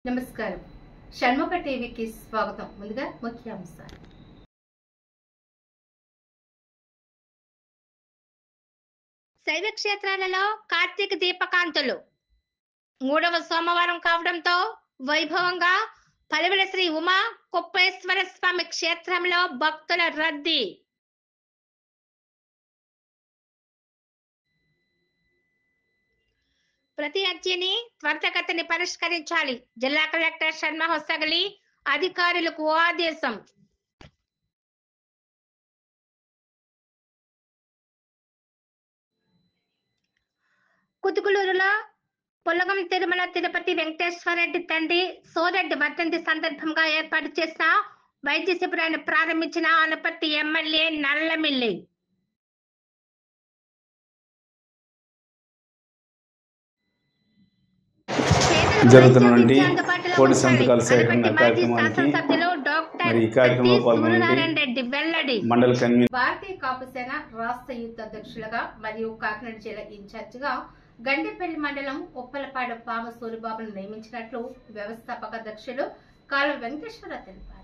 నమస్కారం షణ్ముఖ టీవీకి స్వాగతం. ముందుగా ముఖ్యాంశాలు. శైవ క్షేత్రాలలో కార్తీక దీపకాంతులు మూడవ సోమవారం కావడంతో వైభవంగా పలివెల శ్రీ ఉమా కుప్పేశ్వర స్వామి క్షేత్రంలో భక్తుల రద్దీ. ప్రతి అర్జీని త్వరితగతిని పరిష్కరించాలి. జిల్లా కలెక్టర్ శర్మ హొసగలి అధికారులకు ఆదేశం. కుతుకులూరులో పుల్లగం తిరుమల తిరుపతి వెంకటేశ్వరరెడ్డి తండ్రి సోరెడ్డి వర్ధంతి సందర్భంగా ఏర్పాటు చేసిన వైద్య శిబిరాన్ని ప్రారంభించిన ఆనపర్తి ఎమ్మెల్యే నల్లమిల్లి. జరుగుతున్నటువంటి కోటి సంతకాల సేకరణ కార్యక్రమానికి మరి ఈ కార్యక్రమంలో పాల్గొనండి మండల కన్వీనర్ భారతీయ కాపు సేన రాష్ట్ర యూత్ అధ్యక్షులుగా మరియు కాకినాడ జిల్లా ఇన్ఛార్జిగా గండిపల్లి మండలం ఉప్పలపాడు పామ సూరిబాబును నియమించినట్లు వ్యవస్థాపక అధ్యక్షులు కాలువ వెంకటేశ్వరరావు తెలిపారు.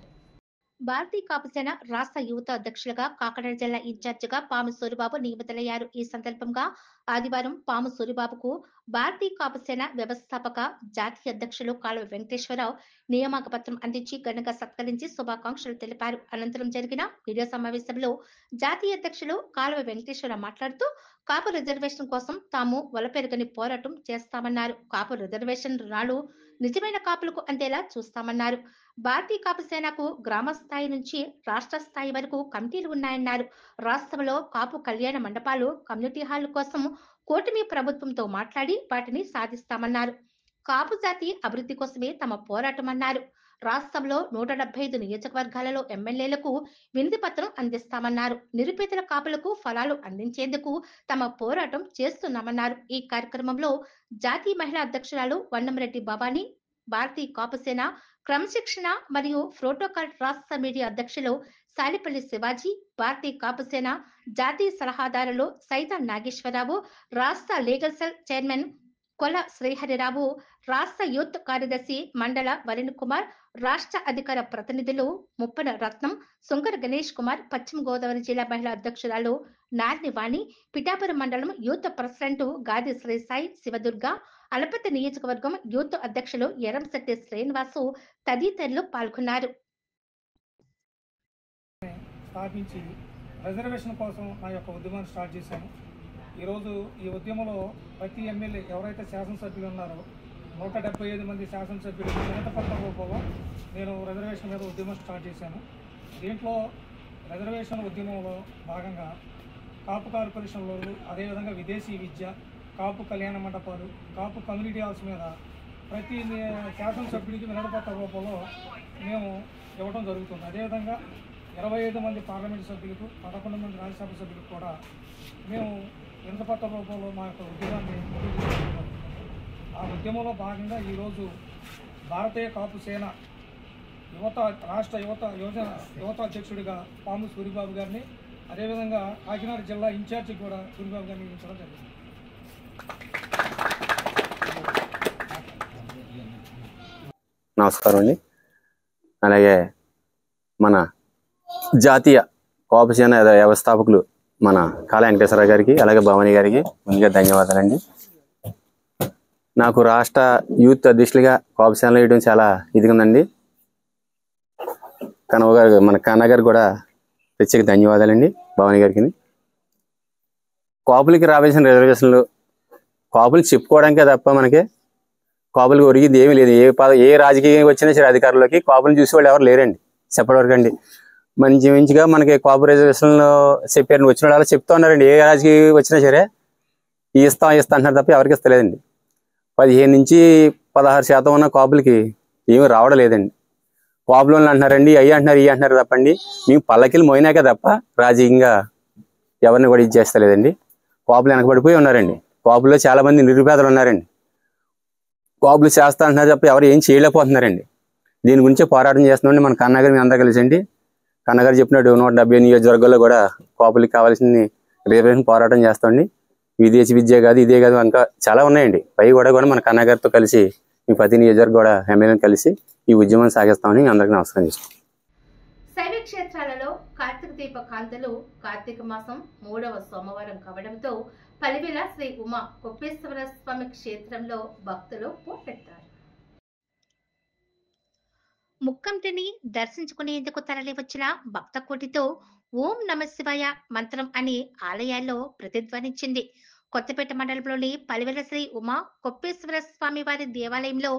భారతీయ కాపు సేన రాష్ట్ర యువత అధ్యక్షులుగా కాకినాడ జిల్లా ఇన్ఛార్జిగా పాము సూరిబాబు నియమితులయ్యారు. ఈ సందర్భంగా ఆదివారం పాము సూరిబాబుకు భారతీయ కాపు సేన వ్యవస్థాపక జాతీయ అధ్యక్షులు కాలువ వెంకటేశ్వరరావు నియామక పత్రం అందించి ఘనంగా సత్కరించి శుభాకాంక్షలు తెలిపారు. అనంతరం జరిగిన మీడియా సమావేశంలో జాతీయ అధ్యక్షులు కాలువ వెంకటేశ్వరరావు మాట్లాడుతూ కాపు రిజర్వేషన్ కోసం తాము వలపెరుగని పోరాటం చేస్తామన్నారు. కాపు రిజర్వేషన్ రుణాలు నిజమైన కాపులకు అందేలా చూస్తామన్నారు. భారతీయ కాపు సేనకు గ్రామ స్థాయి నుంచి రాష్ట్ర స్థాయి వరకు కమిటీలు ఉన్నాయన్నారు. రాష్ట్రంలో కాపు కళ్యాణ మండపాలు, కమ్యూనిటీ హాల్ కోసం కూటమి ప్రభుత్వంతో మాట్లాడి వాటిని సాధిస్తామన్నారు. కాపు జాతి అభివృద్ధి కోసమే తమ పోరాటం అన్నారు. రాష్ట్రంలో 175 నియోజకవర్గాలలో ఎమ్మెల్యేలకు వినతి పత్రం అందిస్తామన్నారు. నిరుపేదల కాపులకు ఫలాలు అందించేందుకు తమ పోరాటం చేస్తున్నామన్నారు. ఈ కార్యక్రమంలో జాతీయ మహిళా అధ్యక్షురాలు వన్నమరెడ్డి భవానీ, భారతీయ కాపు సేన క్రమశిక్షణ మరియు ప్రోటోకాల్ రాష్ట్ర మీడియా అధ్యక్షులు సాలిపల్లి శివాజీ, భారతీయ కాపు సేన జాతీయ సలహాదారులు సైతం నాగేశ్వరరావు, రాష్ట్ర లీగల్ సెల్ చైర్మన్ కొల శ్రీహరిరావు, రాష్ట్ర యూత్ కార్యదర్శి మండల వరుణ్ కుమార్, రాష్ట్ర అధికార ప్రతినిధులు ముప్పన రత్నం, సుంకర గణేష్ కుమార్, పశ్చిమ గోదావరి జిల్లా మహిళా అధ్యక్షురాలు నార్ని వాణి, పిఠాపురం మండలం యూత్ ప్రెసిడెంట్ గాది శ్రీసాయి శివదుర్గ, అలపతి నియోజకవర్గం యూత్ అధ్యక్షులు ఎరంశెట్టి శ్రీనివాసు తదితరులు పాల్గొన్నారు. స్థాపించి రిజర్వేషన్ కోసం నా యొక్క ఉద్యమాన్ని స్టార్ట్ చేశాను. ఈరోజు ఈ ఉద్యమంలో ప్రతి ఎమ్మెల్యే ఎవరైతే శాసనసభ్యులు ఉన్నారో 175 మంది శాసనసభ్యులు వినతిపత్రం రూపంలో నేను రిజర్వేషన్ మీద ఉద్యమం స్టార్ట్ చేశాను. దీంట్లో రిజర్వేషన్ ఉద్యమంలో భాగంగా కాపు కార్పొరేషన్లో, అదేవిధంగా విదేశీ విద్య, కాపు కళ్యాణ మండపాలు, కాపు కమ్యూనిటీ హాల్స్ మీద ప్రతి శాసనసభ్యుడికి వినతిపత్ర రూపంలో మేము ఇవ్వడం జరుగుతుంది. అదేవిధంగా 25 మంది పార్లమెంటు సభ్యులకు, 11 మంది రాజ్యసభ సభ్యులకు కూడా మేము వినతిపత్ర రూపంలో మా యొక్క ఉద్యమాన్ని ఆ ఉద్యమంలో భాగంగా ఈరోజు భారతీయ కాపు సేన రాష్ట్ర యువత అధ్యక్షుడిగా పాము సూరిబాబు గారిని, అదేవిధంగా కాకినాడ జిల్లా ఇన్ఛార్జి కూడా సూరిబాబు గారిని నియమించడం జరిగింది. నమస్కారం అండి. అలాగే మన జాతీయ కాపు సేన వ్యవస్థాపకులు మన కాళ వెంకటేశ్వరరావు గారికి, అలాగే భవానీ గారికి ముందుగా ధన్యవాదాలండి. నాకు రాష్ట్ర యూత్ అధ్యక్షులుగా కాపు సేనలో వేయడం చాలా ఇదిగా ఉందండి. మన కన్నా గారికి కూడా ప్రత్యేక ధన్యవాదాలండి, భవానీ గారికి. కాపులకి రావాల్సిన రిజర్వేషన్లు కాపులు చెప్పుకోవడానికే తప్ప మనకి కాపులకు ఒరిగింది ఏమీ లేదు. ఏ రాజకీయం వచ్చినా సరే అధికారంలోకి కాపులు చూసేవాళ్ళు ఎవరు లేరండి చెప్పేవరకు అండి. మంచిగా మనకి కాపు రిజర్వేషన్లో చెప్పారు, వచ్చిన వాళ్ళు అలా చెప్తూ ఉన్నారండి. ఏ రాజకీయం వచ్చినా సరే ఇస్తా అంటున్నారు తప్ప ఎవరికి ఇస్తలేదండి. 15 నుంచి 16% ఉన్న కాపులకి ఏమీ రావడం లేదండి. కాపులు అంటున్నారండి, అయ్యి అంటున్నారు, ఇవి అంటున్నారు తప్పండి. మేము పల్లకిలు మోయినాకే తప్ప రాజకీయంగా ఎవరిని కూడా ఇది చేస్తలేదండి. కాపులు వెనకబడిపోయి ఉన్నారండి. కాపుల్లో చాలా మంది నిరుపేదలు ఉన్నారండి. కాపులు చేస్తా అంటున్నారు తప్ప ఎవరు ఏం చేయలేకపోతున్నారండి. దీని గురించి పోరాటం చేస్తున్నామండి. మన కన్నగారు మీ అందరూ కలిసండి. కన్నగారు చెప్పినట్టు 170 నియోజకవర్గాల్లో కూడా కాపులకి కావాల్సింది రిజర్వేషన్ పోరాటం చేస్తామండి. విదేశీ విద్య కాదు, ఇదే కాదు, ఇంకా చాలా ఉన్నాయండి. పై కూడా మన కన్నగారితో కలిసి మీ ప్రతి నియోజకవర్గం కూడా ఎమ్మెల్యేని కలిసి ఈ ఉద్యమాన్ని సాగిస్తామని అందరికీ నమస్కారం చేస్తాం. శైవ క్షేత్రాలలో కార్తీక దీప కాంతులు కార్తీక మాసం 3వ సోమవారం కావడంతో పలివెల శ్రీ ఉమా కొప్పేశ్వర స్వామి క్షేత్రంలో భక్తులు పోటెత్తారు. ముక్కంటిని దర్శించుకునేందుకు తరలి వచ్చిన భక్త కోటితో ఓం నమ శివాయ మంత్రం అని ఆలయాల్లో ప్రతిధ్వనించింది. కొత్తపేట మండలంలోని పలివెల శ్రీ ఉమా కొప్పేశ్వర స్వామి వారి దేవాలయంలో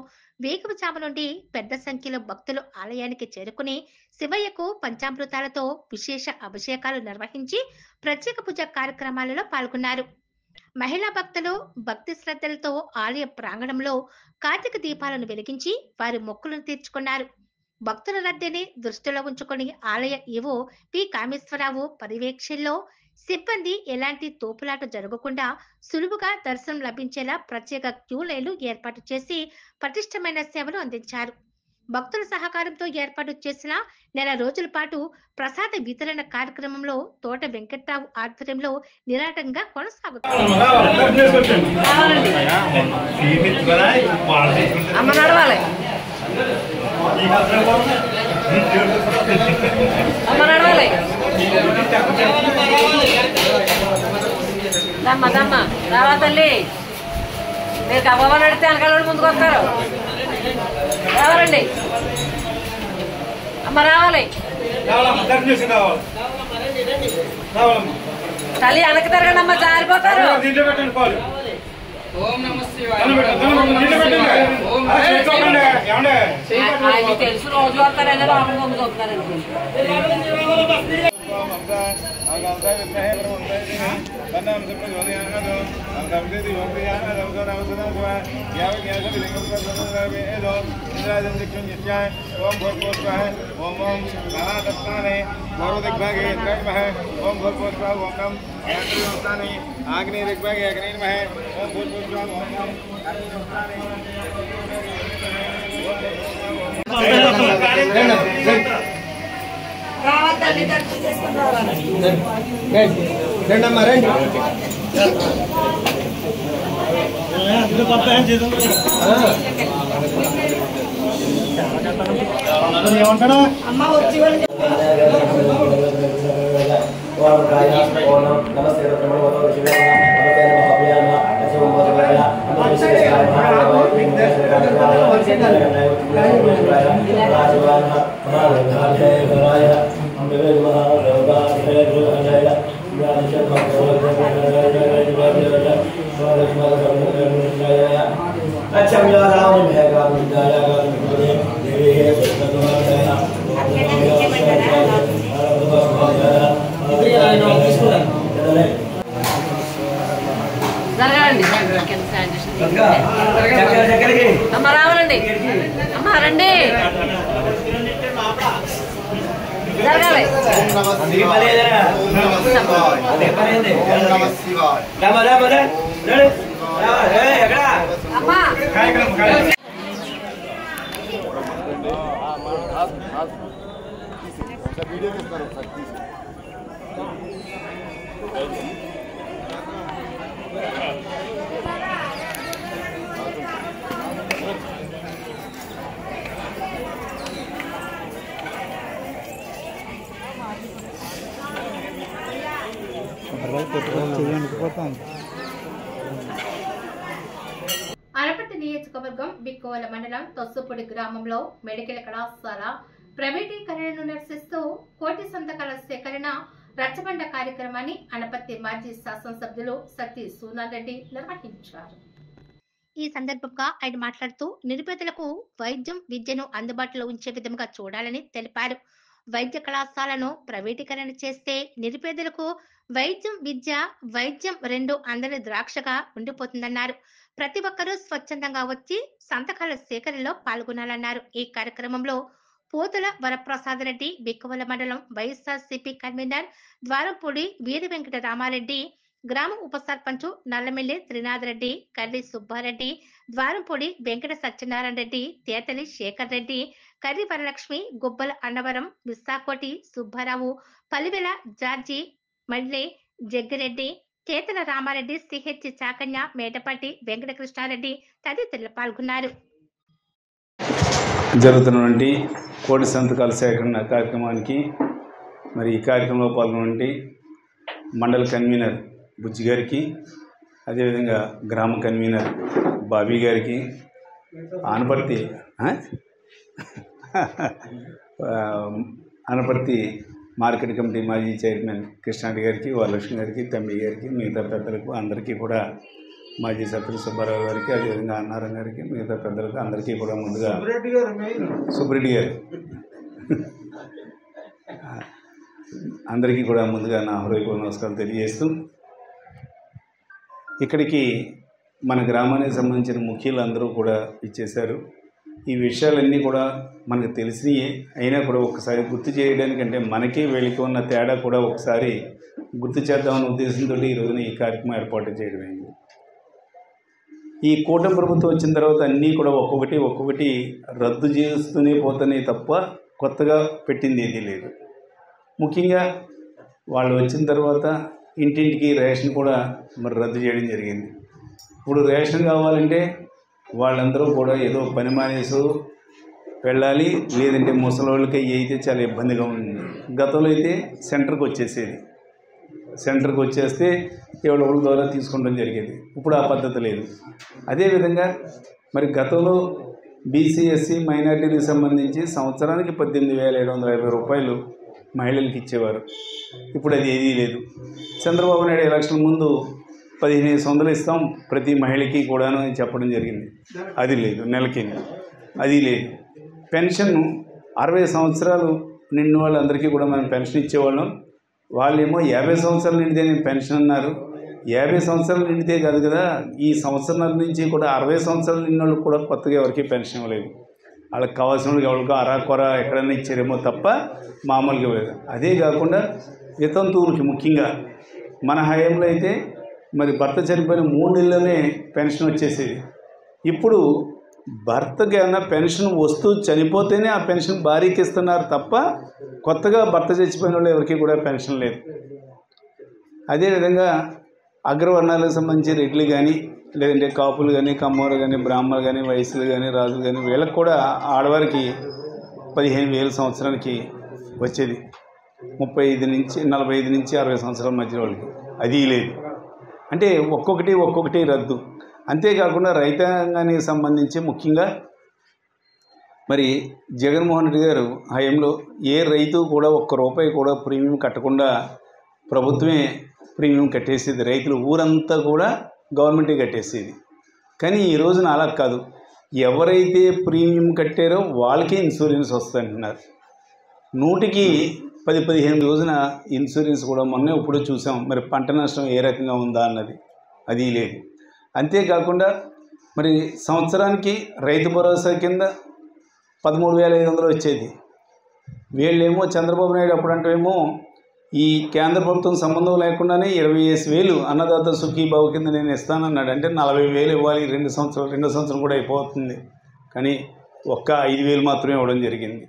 వేకువజాము నుండి పెద్ద సంఖ్యలో భక్తులు ఆలయానికి చేరుకుని శివయ్యకు పంచామృతాలతో విశేష అభిషేకాలు నిర్వహించి ప్రత్యేక పూజ కార్యక్రమాలలో పాల్గొన్నారు. మహిళా భక్తులు భక్తి శ్రద్ధలతో ఆలయ ప్రాంగణంలో కార్తీక దీపాలను వెలిగించి వారి మొక్కులను తీర్చుకున్నారు. భక్తుల రద్దీని దృష్టిలో ఉంచుకొని ఆలయ ఈవో పి కామేశ్వరరావు పర్యవేక్షణలో సిబ్బంది ఎలాంటి తోపులాట జరగకుండా సులువుగా దర్శనం లభించేలా ప్రత్యేక క్యూ లైన్లు ఏర్పాటు చేసి పటిష్టమైన సేవలు అందించారు. భక్తుల సహకారంతో ఏర్పాటు చేసిన నెల రోజుల పాటు ప్రసాద వితరణ కార్యక్రమంలో తోట వెంకట్రావు ఆధ్వర్యంలో నిరాటంగా కొనసాగుతుంది. రావా తల్లి, మీరు కబాబా నడితే వెనకాల ముందుకు వస్తారు. రావాలండి అమ్మ, రావాలి తల్లి, వెనక్కి తిరగండి అమ్మ, జారిపోతారు. తెలుసు రోజు వస్తారని లోపల ముందు చూస్తున్నారండి. అమ్మ రావాలండి, అమ్మ రండి, జరగాలి. అమ్మా అనపర్తి నియోజకవర్గం బిక్కోవల మండలం తొస్సుపూడి గ్రామంలో మెడికల్ కళాశాల ప్రైవేటీకరణను నిరసిస్తూ కోటి సంతకాల సేకరణ రచ్చబండ కార్యక్రమాన్ని అనపర్తి మాజీ శాసనసభ్యులు సత్తి సూనారెడ్డి నిర్వహించారు. ఈ సందర్భంగా ఆయన మాట్లాడుతూ నిరుపేదలకు వైద్యం విద్యను అందుబాటులో ఉంచే విధంగా చూడాలని తెలిపారు. వైద్య కళాశాలను ప్రైవేటీకరణ చేస్తే నిరుపేదలకు వైద్యం రెండు అందని ద్రాక్షగా ఉండిపోతుందన్నారు. ప్రతి ఒక్కరూ స్వచ్ఛందంగా వచ్చి సంతకాల సేకరణలో పాల్గొనాలన్నారు. ఈ కార్యక్రమంలో పోతుల వరప్రసాదరెడ్డి, బిక్కవల మండలం వైఎస్ఆర్సీపీ కన్వీనర్ ద్వారంపూడి వీరి వెంకట రామారెడ్డి, గ్రామ ఉప సర్పంచ్ నల్లమెల్లి త్రినాథ్ రెడ్డి, కర్రి సుబ్బారెడ్డి, ద్వారంపూడి వెంకట సత్యనారాయణ రెడ్డి, తేతలి శేఖర్ రెడ్డి, కర్రి వరలక్ష్మి, గుబ్బల అన్నవరం, విశాఖోటి సుబ్బారావు, పలివెల జార్జి, మళ్ళీ జగ్గిరెడ్డి, చేతల రామారెడ్డి, సిహెచ్ చాకన్య, మేటపాటి వెంకటకృష్ణారెడ్డి తదితరులు పాల్గొన్నారు. జరుగుతున్నటువంటి కోటి సంతకాల సేకరణ కార్యక్రమానికి మరి ఈ కార్యక్రమంలో పాల్గొన్నటువంటి మండల కన్వీనర్ బుజ్జి గారికి, అదేవిధంగా గ్రామ కన్వీనర్ బాబీ గారికి, ఆనపర్తి మార్కెట్ కమిటీ మాజీ చైర్మన్ కృష్ణారెడ్డి గారికి, వరలక్ష్మి గారికి, తమ్మి గారికి, మిగతా పెద్దలకు అందరికీ కూడా, మాజీ సభ్యులు సుబ్బారావు గారికి, అదేవిధంగా అన్నారం గారికి, మిగతా పెద్దలకు అందరికీ కూడా ముందుగా సుబ్రెడ్డి గారు అందరికీ కూడా ముందుగా నా హృదయపూర్వక నమస్కారాలు తెలియజేస్తూ, ఇక్కడికి మన గ్రామానికి సంబంధించిన ముఖ్యులు అందరూ కూడా ఇచ్చేశారు. ఈ విషయాలన్నీ కూడా మనకు తెలిసినవి అయినా కూడా ఒకసారి గుర్తు చేయడానికంటే మనకి వీళ్ళకి ఉన్న తేడా కూడా ఒకసారి గుర్తు చేద్దామనే ఉద్దేశంతో ఈ రోజున ఈ కార్యక్రమం ఏర్పాటు చేయడమైంది. ఈ కూటమి ప్రభుత్వం వచ్చిన తర్వాత అన్నీ కూడా ఒక్కొక్కటి రద్దు చేస్తూనే పోతూనే తప్ప కొత్తగా పెట్టింది ఏదీ లేదు. ముఖ్యంగా వాళ్ళు వచ్చిన తర్వాత ఇంటింటికి రేషన్ కూడా మరి రద్దు చేయడం జరిగింది. ఇప్పుడు రేషన్ కావాలంటే వాళ్ళందరూ కూడా ఏదో పని మానేసి వెళ్ళాలి, లేదంటే ముసలోళ్ళకి అయితే చాలా ఇబ్బందిగా ఉంది. గతంలో అయితే సెంటర్కి వచ్చేస్తే ఎవరి ద్వారా తీసుకుంటాం జరిగేది. ఇప్పుడు ఆ పద్ధతి లేదు. అదేవిధంగా మరి గతంలో బీసీ, ఎస్సీ, మైనార్టీలకు సంబంధించి సంవత్సరానికి 18,750 రూపాయలు మహిళలకు ఇచ్చేవారు. ఇప్పుడు అది ఏదీ లేదు. చంద్రబాబు నాయుడు ఎలక్షన్ ముందు 1500 ఇస్తాం ప్రతి మహిళకి కూడాను అని చెప్పడం జరిగింది. అది లేదు. నెలకి అది లేదు. పెన్షన్ 60 సంవత్సరాలు నిండిన వాళ్ళందరికీ కూడా మనం పెన్షన్ ఇచ్చేవాళ్ళం. వాళ్ళేమో 50 సంవత్సరాలు నిండితే నేను పెన్షన్ అన్నారు. 50 సంవత్సరాలు నిండితే కాదు కదా, ఈ సంవత్సరం నుంచి కూడా 60 సంవత్సరాలు నిండిన వాళ్ళు కూడా కొత్తగా ఎవరికి పెన్షన్ ఇవ్వలేదు. వాళ్ళకి కావాల్సిన వాళ్ళకి ఎవరికో అరాకొర ఎక్కడైనా ఇచ్చారేమో తప్ప మామూలుగా ఇవ్వలేదు. అదే కాకుండా వితంతువులకి ముఖ్యంగా మన హయాంలో అయితే మరి భర్త చనిపోయిన 3 నెలలనే పెన్షన్ వచ్చేసేది. ఇప్పుడు భర్తకి ఏమైనా పెన్షన్ వస్తూ చనిపోతేనే ఆ పెన్షన్ భార్యకి ఇస్తున్నారు తప్ప కొత్తగా భర్త చచ్చిపోయిన వాళ్ళు ఎవరికి కూడా పెన్షన్ లేదు. అదేవిధంగా అగ్రవర్ణాలకు సంబంధించి రెడ్లు కానీ, లేదంటే కాపులు కానీ, కమ్మోరు కానీ, బ్రాహ్మణులు కానీ, వయసులు కానీ, రాజులు కానీ, వీళ్ళకి కూడా ఆడవారికి 15,000 సంవత్సరానికి వచ్చేది. 35 నుంచి 45 నుంచి 60 సంవత్సరాల మధ్య వాళ్ళకి అది లేదు. అంటే ఒక్కొక్కటి రద్దు. అంతేకాకుండా రైతాంగానికి సంబంధించి ముఖ్యంగా మరి జగన్మోహన్ రెడ్డి గారు హయాంలో ఏ రైతు కూడా ₹1 కూడా ప్రీమియం కట్టకుండా ప్రభుత్వమే ప్రీమియం కట్టేసేది. రైతులు ఊరంతా కూడా గవర్నమెంటే కట్టేసేది. కానీ ఈ రోజున అలా కాదు. ఎవరైతే ప్రీమియం కట్టారో వాళ్ళకే ఇన్సూరెన్స్ వస్తుందంటున్నారు. 100కి 10-15 రోజున ఇన్సూరెన్స్ కూడా మొన్నే ఇప్పుడు చూసాం. మరి పంట నష్టం ఏ రకంగా ఉందా అన్నది అది లేదు. అంతేకాకుండా మరి సంవత్సరానికి రైతు భరోసా కింద 13,500 వచ్చేది. వీళ్ళేమో చంద్రబాబు నాయుడు అప్పుడంటేమో ఈ కేంద్ర ప్రభుత్వం సంబంధం లేకుండానే 25,000 అన్నదాత సుఖీబాబు కింద నేను ఇస్తానన్నాడు. అంటే 40,000 ఇవ్వాలి 2 సంవత్సరం కూడా అయిపోతుంది. కానీ ఒక్క 5,000 మాత్రమే ఇవ్వడం జరిగింది.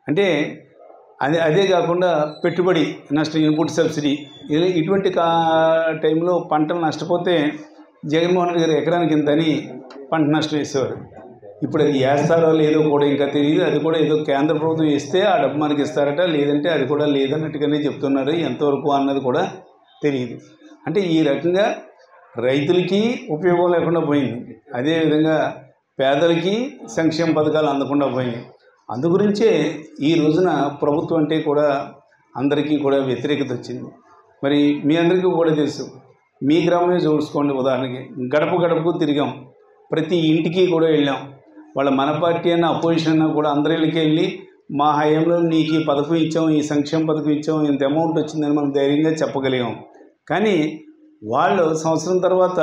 అంటే అదే కాకుండా పెట్టుబడి నష్టం, ఇన్పుట్ సబ్సిడీ, ఇటువంటి టైంలో పంటలు నష్టపోతే జగన్మోహన్ రెడ్డి గారు ఎకరానికి ఇంతని పంట నష్టం వేసేవారు. ఇప్పుడు అది వేస్తారో లేదో కూడా ఇంకా తెలియదు. అది కూడా ఏదో కేంద్ర ప్రభుత్వం ఇస్తే ఆ డబ్బు మనకి ఇస్తారట, లేదంటే అది కూడా లేదన్నట్టుగానే చెప్తున్నారు. ఎంతవరకు అన్నది కూడా తెలియదు. అంటే ఈ రకంగా రైతులకి ఉపయోగం లేకుండా పోయింది. అదేవిధంగా పేదలకి సంక్షేమ పథకాలు అందకుండా పోయింది. అందుగురించే ఈ రోజున ప్రభుత్వం అంటే కూడా అందరికీ కూడా వ్యతిరేకత వచ్చింది. మరి మీ అందరికీ కూడా తెలుసు. మీ గ్రామమే చూసుకోండి. ఉదాహరణకి గడపకు తిరిగాం, ప్రతి ఇంటికి కూడా వెళ్ళాం. వాళ్ళ మన పార్టీ అన్న అపోజిషన్ అన్నా కూడా అందరి ఇళ్ళకి వెళ్ళి మా హయాంలో నీకు ఈ పథకం ఇచ్చాం, ఈ సంక్షేమ పథకం ఇచ్చాం, ఇంత అమౌంట్ వచ్చిందని మనం ధైర్యంగా చెప్పగలిగాం. కానీ వాళ్ళు సంవత్సరం తర్వాత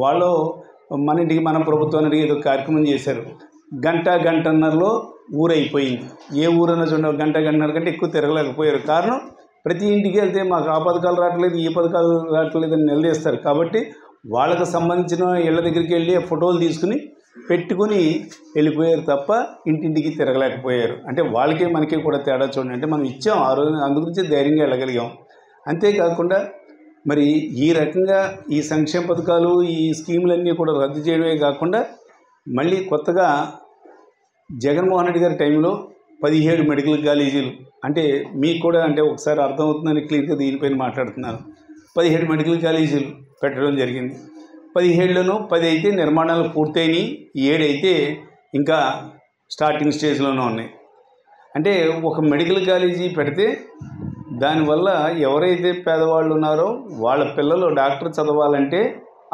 వాళ్ళు మన ఇంటికి మన ప్రభుత్వానికి ఏదో కార్యక్రమం చేశారు. గంటన్నరలో ఊరైపోయింది. ఏ ఊరన్నా చూడండి, గంటన్నర కంటే ఎక్కువ తిరగలేకపోయారు. కారణం ప్రతి ఇంటికి వెళ్తే మాకు ఆ పథకాలు రావట్లేదు, ఈ పథకాలు రావట్లేదు అని నిలదీస్తారు. కాబట్టి వాళ్ళకు సంబంధించిన ఇళ్ళ దగ్గరికి వెళ్ళి ఫోటోలు తీసుకుని పెట్టుకుని వెళ్ళిపోయారు తప్ప ఇంటింటికి తిరగలేకపోయారు. అంటే వాళ్ళకి మనకి కూడా తేడా చూడండి. అంటే మనం ఇచ్చాం ఆ రోజు, అందుగురించి ధైర్యంగా వెళ్ళగలిగాం. అంతేకాకుండా మరి ఈ రకంగా ఈ సంక్షేమ పథకాలు, ఈ స్కీములన్నీ కూడా రద్దు చేయడమే కాకుండా మళ్ళీ కొత్తగా జగన్మోహన్ రెడ్డి గారి టైంలో 17 మెడికల్ కాలేజీలు, అంటే మీకు కూడా అంటే ఒకసారి అర్థమవుతుందని క్లియర్గా దీనిపైన మాట్లాడుతున్నాను. 17 మెడికల్ కాలేజీలు పెట్టడం జరిగింది. 17లోనూ 10 అయితే నిర్మాణాలు పూర్తయినాయి, 7 అయితే ఇంకా స్టార్టింగ్ స్టేజ్లోనే ఉన్నాయి. అంటే ఒక మెడికల్ కాలేజీ పెడితే దానివల్ల ఎవరైతే పేదవాళ్ళు ఉన్నారో వాళ్ళ పిల్లలు డాక్టర్ చదవాలంటే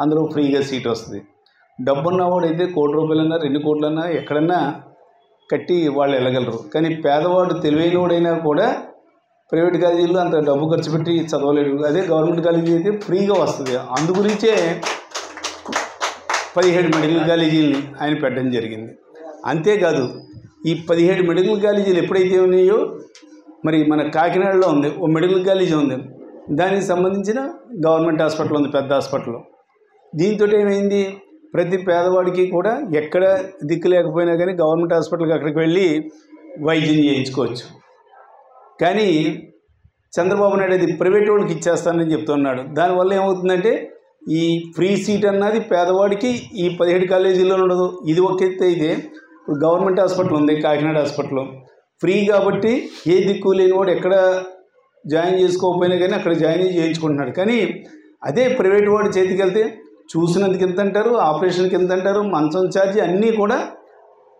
అందులో ఫ్రీగా సీట్ వస్తుంది. డబ్బున్నవాడైతే 1 కోటి రూపాయలన్నా 2 కోట్లన్నా ఎక్కడన్నా కట్టి వాళ్ళు వెళ్ళగలరు. కానీ పేదవాడు తెలివైనవాడైనా కూడా ప్రైవేట్ కాలేజీల్లో అంత డబ్బు ఖర్చు పెట్టి చదవలేడు. అదే గవర్నమెంట్ కాలేజీ అయితే ఫ్రీగా వస్తుంది. అందుగురించే 17 మెడికల్ కాలేజీలని ఆయన పెట్టడం జరిగింది. అంతేకాదు ఈ 17 మెడికల్ కాలేజీలు ఎప్పుడైతే ఉన్నాయో మరి మన కాకినాడలో ఉంది ఓ మెడికల్ కాలేజీ ఉంది, దానికి సంబంధించిన గవర్నమెంట్ హాస్పిటల్ ఉంది, పెద్ద హాస్పిటల్. దీంతో ఏమైంది, ప్రతి పేదవాడికి కూడా ఎక్కడ దిక్కు లేకపోయినా కానీ గవర్నమెంట్ హాస్పిటల్కి అక్కడికి వెళ్ళి వైద్యం చేయించుకోవచ్చు. కానీ చంద్రబాబు నాయుడు అది ప్రైవేట్ వాళ్ళకి ఇచ్చేస్తానని చెప్తున్నాడు. దానివల్ల ఏమవుతుందంటే ఈ ఫ్రీ సీట్ అన్నది పేదవాడికి ఈ 17 కాలేజీల్లో ఉండదు. ఇది ఒక ఎత్తు అయితే ఇప్పుడు గవర్నమెంట్ హాస్పిటల్ ఉంది కాకినాడ హాస్పిటల్, ఫ్రీ కాబట్టి ఏ దిక్కు లేనివాడు ఎక్కడ జాయిన్ చేసుకోకపోయినా కానీ అక్కడ జాయిన్ చేయించుకుంటున్నాడు. కానీ అదే ప్రైవేట్ వాడి చేతికి వెళ్తే చూసినందుకు ఎంత అంటారు, ఆపరేషన్కి ఎంత అంటారు, మంచం ఛార్జీ అన్నీ కూడా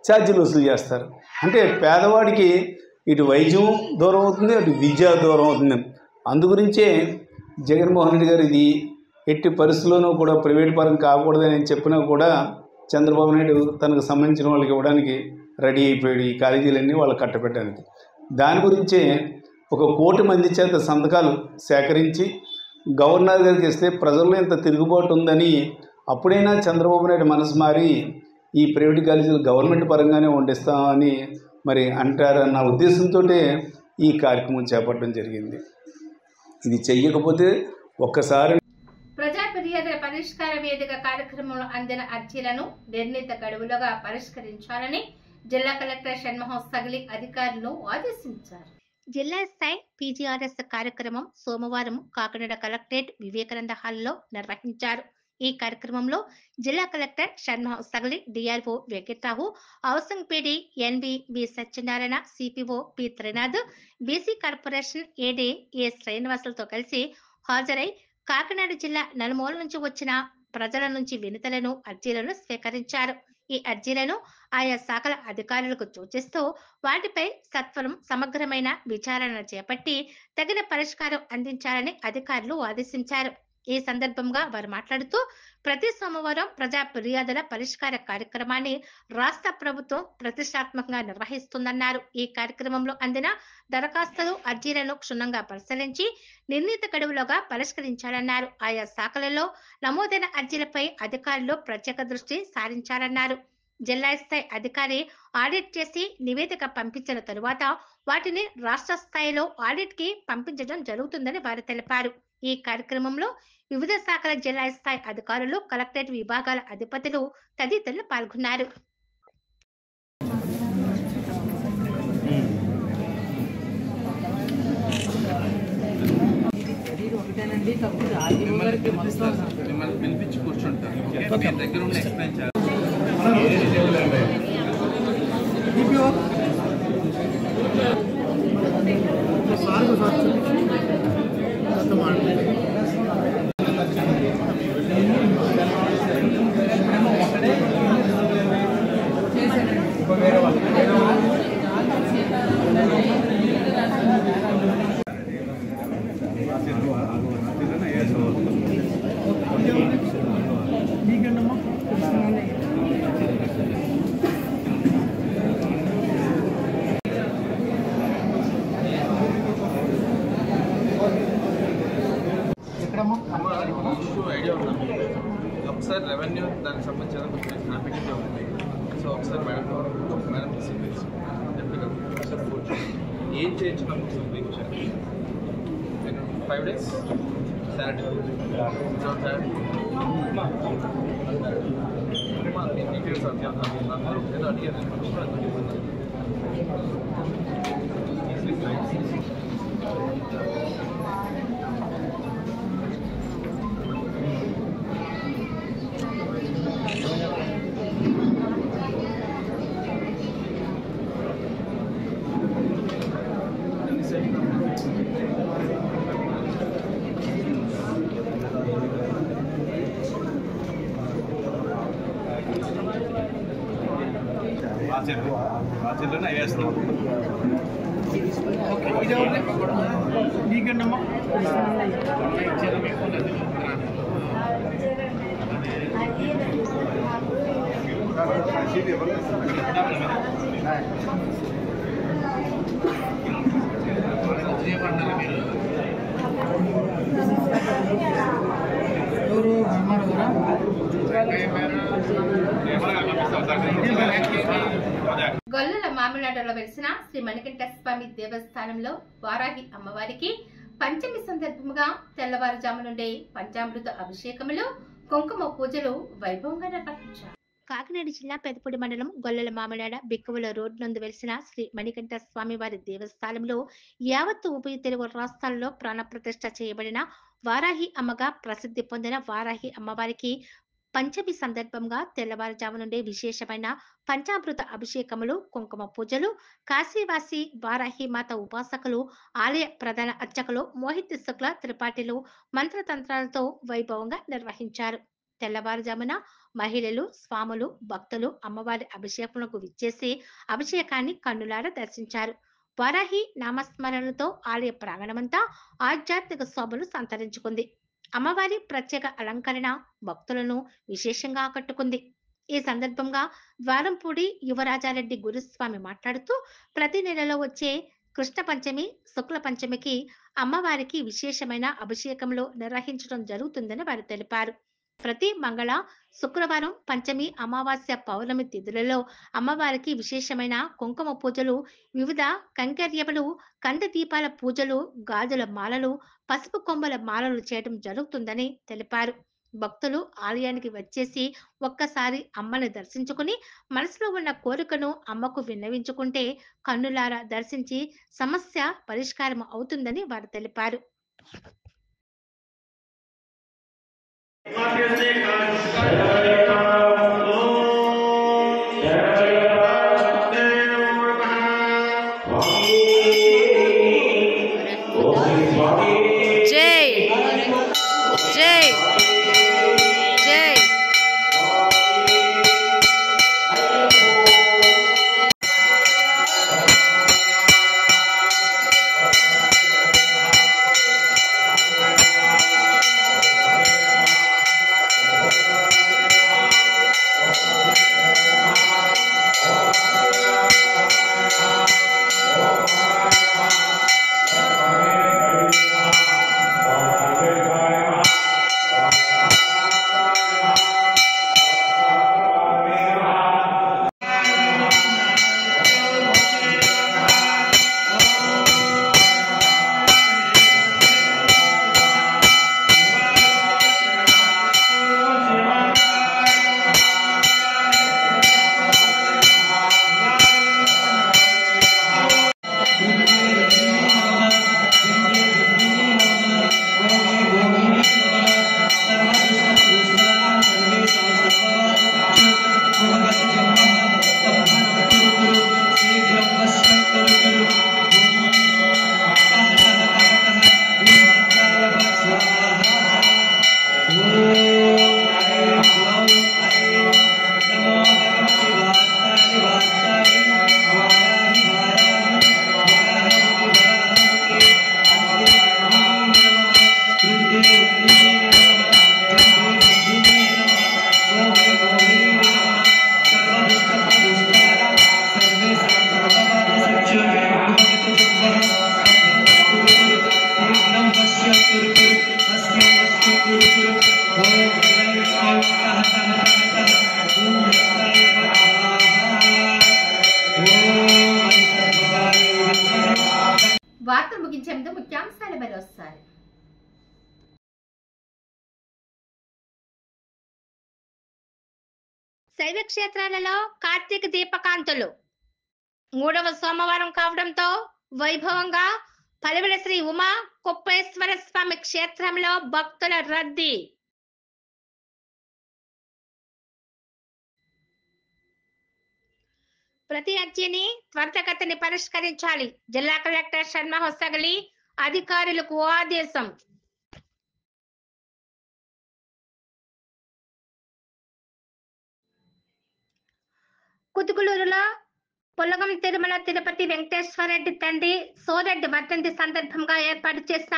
ఛార్జీలు వసూలు చేస్తారు. అంటే పేదవాడికి ఇటు వైద్యం దూరం అవుతుంది, అటు విద్య దూరం అవుతుంది. అందుగురించే జగన్మోహన్ రెడ్డి గారు ఇది ఎట్టి పరిస్థితుల్లోనూ కూడా ప్రైవేట్ పరం కాకూడదని చెప్పినా కూడా చంద్రబాబు నాయుడు తనకు సంబంధించిన వాళ్ళకి ఇవ్వడానికి రెడీ అయిపోయాడు, ఈ కాలేజీలన్నీ వాళ్ళకి కట్టబెట్టడానికి. దాని గురించే 1 కోటి మంది చేత సంతకాలు సేకరించి గవర్నర్ గారికి ఇస్తే ప్రజల్లో ఇంత తిరుగుబాటు ఉందని అప్పుడైనా చంద్రబాబు నాయుడు మనసు మారి ఈ ప్రైవేట్ కాలేజీలు గవర్నమెంట్ పరంగానే వండిస్తామని మరి అంటారన్న ఉద్దేశంతో ఈ కార్యక్రమం చేపట్టడం జరిగింది. ఇది చెయ్యకపోతే ఒక్కసారి ప్రజా ఫిర్యాదుల పరిష్కార వేదిక కార్యక్రమంలో అందిన అర్జీలను నిర్ణీత గడువులుగా పరిష్కరించాలని జిల్లా కలెక్టర్ షణ్మోహన్ సగిలి అధికారులను ఆదేశించారు. జిల్లా స్థాయి పీజీఆర్ఎస్ కార్యక్రమం సోమవారం కాకినాడ కలెక్టరేట్ వివేకానంద హాల్లో నిర్వహించారు. ఈ కార్యక్రమంలో జిల్లా collector Shanmohan Sagili, DRO Venkatrao, housing PD NV B Satyanarayana, CPO P Trinath, BC corporation AD A శ్రీనివాసులతో కలిసి హాజరై కాకినాడ జిల్లా నలుమూల నుంచి వచ్చిన ప్రజల నుంచి వినతులను, అర్జీలను స్వీకరించారు. ఈ అర్జీలను ఆయా శాఖల అధికారులకు సూచిస్తూ వాటిపై సత్వరం సమగ్రమైన విచారణ చేపట్టి తగిన పరిష్కారం అందించాలని అధికారులు ఆదేశించారు. ఈ సందర్భంగా వారు మాట్లాడుతూ ప్రతి సోమవారం ప్రజా ఫిర్యాదుల పరిష్కార కార్యక్రమాన్ని రాష్ట్ర ప్రభుత్వం ప్రతిష్టాత్మకంగా నిర్వహిస్తుందన్నారు. ఈ కార్యక్రమంలో అందిన దరఖాస్తులు, అర్జీలను క్షుణ్ణంగా పరిశీలించి నిర్ణీత గడువులోగా పరిష్కరించాలన్నారు. ఆయా శాఖలలో నమోదైన అర్జీలపై అధికారులు ప్రత్యేక దృష్టి సారించాలన్నారు. జిల్లా స్థాయి అధికారి ఆడిట్ చేసి నివేదిక పంపించిన తరువాత వాటిని రాష్ట్ర స్థాయిలో ఆడిట్ కి పంపించడం జరుగుతుందని వారు తెలిపారు. ఈ కార్యక్రమంలో వివిధ శాఖల జిల్లా స్థాయి అధికారులు, కలెక్టరేట్ విభాగాల అధిపతులు తదితరులు పాల్గొన్నారు. పిలిపించి కూర్చుంటారు. దగ్గర ఉండి ఎక్స్ప్లెయిన్ చేయాలి. ఐడియా ఉందండి. ఒకసారి రెవెన్యూ దానికి సంబంధించిన కొంచెం హ్యాపీగా ఉంది. సో ఒకసారి మేడం డిసిప్లిన్స్ ఒకసారి కూర్చొని ఏం చేయించినాము చూపించారు. 5 days శానిటరీ డీటెయిల్స్ అందరూ ఏదో అడిగారు. రాజులను వేస్తున్నాం. నీకేంటమ్మా ఎవరు గొల్లల మామిడాడలో వెలిసిన శ్రీ మణికంఠ స్వామి దేవస్థానంలో వారాహి అమ్మవారికి పంచమి సందర్భముగా తెల్లవారుజాము నుండి పంచామృత అభిషేకములు, కుంకుమ పూజలు వైభవంగా నిర్వహించారు. కాకినాడ జిల్లా పెదపూడి మండలం గొల్లల మామిడాడ బిక్కువల రోడ్ నందు వెలిసిన శ్రీ మణికంఠ స్వామి వారి దేవస్థానంలో యావత్తు ఉభయ తెలుగు రాష్ట్రాల్లో ప్రాణప్రతిష్ఠ చేయబడిన వారాహి అమ్మగా ప్రసిద్ధి పొందిన వారాహి అమ్మవారికి పంచమి సందర్భంగా తెల్లవారుజాము నుండి విశేషమైన పంచామృత అభిషేకములు, కుంకుమ పూజలు, కాశీవాసి వారాహి మాత ఉపాసకులు, ఆలయ ప్రధాన అర్చకులు మోహిత్ శుక్ల త్రిపాఠిలు మంత్రతంత్రాలతో వైభవంగా నిర్వహించారు. తెల్లవారుజామున మహిళలు, స్వాములు, భక్తులు అమ్మవారి అభిషేకములకు విచ్చేసి అభిషేకాన్ని కన్నులారా దర్శించారు. వారాహి నామస్మరణతో ఆలయ ప్రాంగణమంతా ఆధ్యాత్మిక శోభను సంతరించుకుంది. అమ్మవారి ప్రత్యేక అలంకరణ భక్తులను విశేషంగా ఆకట్టుకుంది. ఈ సందర్భంగా ద్వారంపూడి యువరాజారెడ్డి గురుస్వామి మాట్లాడుతూ, ప్రతి నెలలో వచ్చే కృష్ణ పంచమి, శుక్ల పంచమికి అమ్మవారికి విశేషమైన అభిషేకంలో నిర్వహించడం జరుగుతుందని వారు తెలిపారు. ప్రతి మంగళ, శుక్రవారం, పంచమి, అమావాస్య, పౌర్ణమి తిథులలో అమ్మవారికి విశేషమైన కుంకుమ పూజలు, వివిధ కంకర్యములు, కంద దీపాల పూజలు, గాజుల మాలలు, పసుపు కొమ్మల మాలలు చేయడం జరుగుతుందని తెలిపారు. భక్తులు ఆలయానికి వచ్చేసి ఒక్కసారి అమ్మని దర్శించుకుని మనసులో ఉన్న కోరికను అమ్మకు విన్నవించుకుంటే కన్నులారా దర్శించి సమస్య పరిష్కారం అవుతుందని వారు తెలిపారు. జై జై జై వార్తలు ముగించే ముందు ముఖ్యాంశాలు మరోసారి. శైవ క్షేత్రాలలో కార్తీక దీపకాంతులు 3వ సోమవారం కావడంతో వైభవంగా పలివెల శ్రీ ఉమా కుప్పేశ్వర స్వామి క్షేత్రంలో భక్తుల రద్దీ. ప్రతి అర్జీని త్వరితగతిని పరిష్కరించాలి. జిల్లా కలెక్టర్ శర్మ హొసగలి అధికారులకు ఆదేశం. కుతుకులూరులో పుల్లగం తిరుమల తిరుపతి వెంకటేశ్వర రెడ్డి తండ్రి సోదరెడ్డి వర్ధంతి సందర్భంగా ఏర్పాటు చేసిన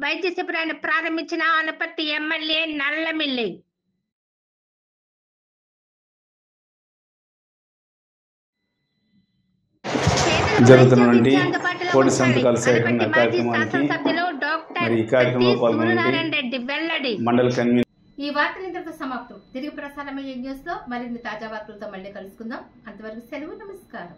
వైద్య శిబిరాన్ని ప్రారంభించిన ఆనపర్తి ఎమ్మెల్యే నల్లమిల్లి. జరుగుతున్నటువంటి కోటి సంతకాల సేకరణ కార్యక్రమానికి మరి ఈ కార్యక్రమంలో పాల్గొనండి మండల కన్వీనర్. ఈ వార్తలు ఇంతటితో సమాప్తం. తిరిగి ప్రసారమయ్యే న్యూస్ లో మరిన్ని తాజా వార్తలతో మళ్ళీ కలుసుకుందాం. అంతవరకు సెలవు. నమస్కారం.